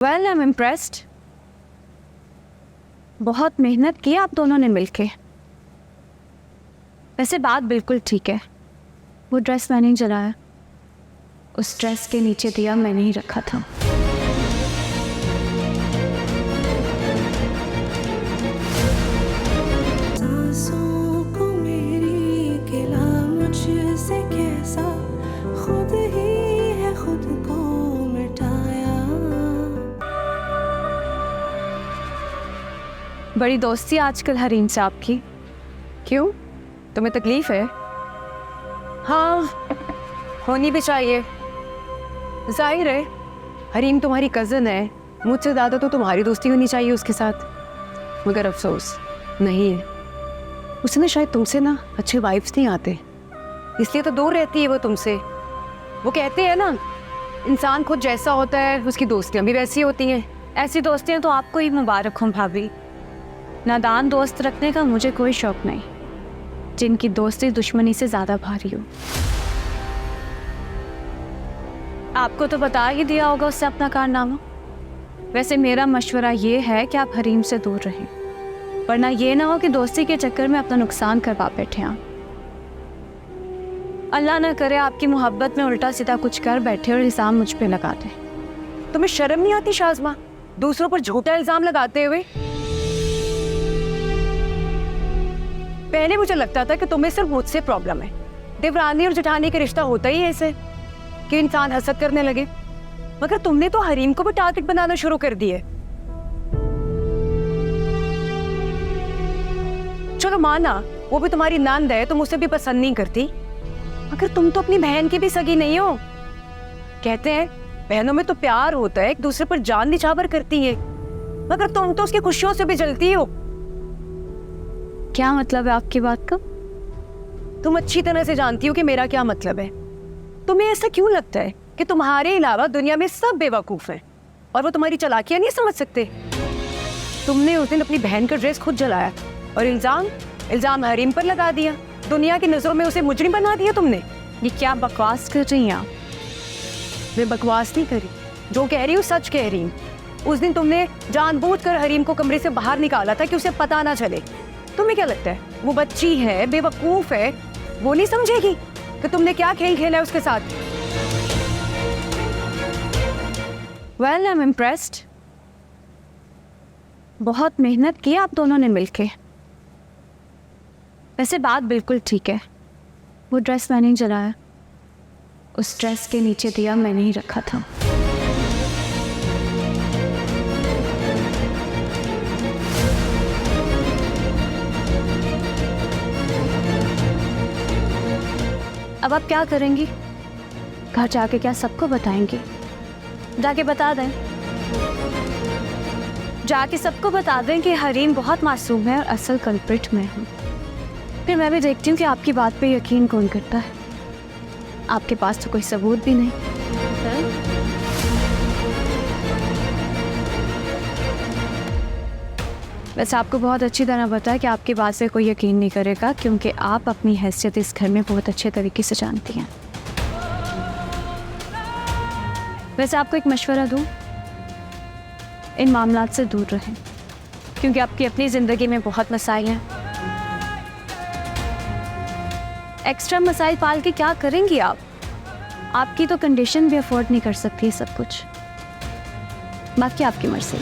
Well I am impressed. बहुत मेहनत की आप दोनों ने मिलके। वैसे बात बिल्कुल ठीक है, वो ड्रेस मैंने ही जलाया। उस ड्रेस के नीचे दिया मैंने ही रखा था। सांसों को मेरी गिला मुझसे कैसा, खुद ही है खुद को मिटाया। बड़ी दोस्ती आजकल हरीम से आपकी। क्यों, तुम्हें तकलीफ है? हाँ, होनी भी चाहिए। जाहिर है हरीम तुम्हारी कज़न है, मुझसे ज़्यादा तो तुम्हारी दोस्ती होनी चाहिए उसके साथ। मगर अफसोस नहीं है, उसने शायद तुमसे ना अच्छे वाइब्स नहीं आते, इसलिए तो दूर रहती है वो तुमसे। वो कहते हैं ना, इंसान खुद जैसा होता है उसकी दोस्तियाँ भी वैसी होती हैं। ऐसी दोस्तियाँ तो आपको ही मुबारक हों भाभी। नादान दोस्त रखने का मुझे कोई शौक नहीं, जिनकी दोस्ती दुश्मनी से ज़्यादा भारी हो। आपको तो बता ही दिया होगा उससे अपना कारनामा। वैसे मेरा मशवरा ये है कि आप हरीम से दूर रहें, वरना ये ना हो कि दोस्ती के चक्कर में अपना नुकसान करवा बैठे आप। अल्लाह ना करे आपकी मोहब्बत में उल्टा सीधा कुछ कर बैठे और इल्ज़ाम मुझ पे लगा दे। तुम्हें शर्म नहीं आती शाज़मा, दूसरों पर झूठा इल्ज़ाम लगाते हुए? पहले मुझे लगता था कि तुम्हें सिर्फ मुझसे प्रॉब्लम है। देवरानी और जेठानी का रिश्ता होता ही ऐसे कि इंसान हसद करने लगे, मगर तुमने तो हरीम को भी टारगेट बनाना शुरू कर दिए। चलो माना वो भी तुम्हारी नंद है, तुम उसे भी पसंद नहीं करती, मगर तुम तो अपनी बहन की भी सगी नहीं हो। कहते हैं बहनों में तो प्यार होता है, एक दूसरे पर जान निछावर करती है, मगर तुम तो उसकी खुशियों से भी जलती हो। क्या मतलब है आपकी बात का? तुम अच्छी तरह से जानती हो कि मेरा क्या मतलब है। तुम्हें ऐसा क्यों लगता है कि तुम्हारे अलावा दुनिया में सब बेवकूफ हैं और वो तुम्हारी चालाकियां नहीं समझ सकते? तुमने उस दिन अपनी बहन का ड्रेस खुद जलाया और इल्जाम हरीम पर लगा दिया। दुनिया की नजरों में उसे मुजरिम बना दिया तुमने। ये क्या बकवास कर रही हैं आप? मैं बकवास नहीं करी, जो कह रही हूँ सच कह रही हूँ। उस दिन तुमने जानबूझकर हरीम को कमरे से बाहर निकाला था कि उसे पता ना चले। तुम्हें क्या लगता है वो बच्ची है, बेवकूफ है, वो नहीं समझेगी कि तुमने क्या खेल खेला है उसके साथ? Well I am impressed. बहुत मेहनत की आप दोनों ने मिलके। वैसे बात बिल्कुल ठीक है, वो ड्रेस मैंने ही जलाया। उस ड्रेस के नीचे दिया मैंने ही रखा था। अब आप क्या करेंगी? घर जाके क्या सबको बताएंगी? जाके बता दें, जाके सबको बता दें कि हरीम बहुत मासूम है और असल कल्प्रिट मैं हूँ। फिर मैं भी देखती हूँ कि आपकी बात पे यकीन कौन करता है। आपके पास तो कोई सबूत भी नहीं है? वैसे आपको बहुत अच्छी तरह पता है कि आपकी बात से कोई यकीन नहीं करेगा, क्योंकि आप अपनी हैसियत इस घर में बहुत अच्छे तरीके से जानती हैं। वैसे आपको एक मशवरा दूं, इन मामलात से दूर रहें, क्योंकि आपकी अपनी ज़िंदगी में बहुत मसाइल हैं। एक्स्ट्रा मसाइल पाल के क्या करेंगी आप? आपकी तो कंडीशन भी अफोर्ड नहीं कर सकती सब कुछ। बाकी आपकी मर्जी।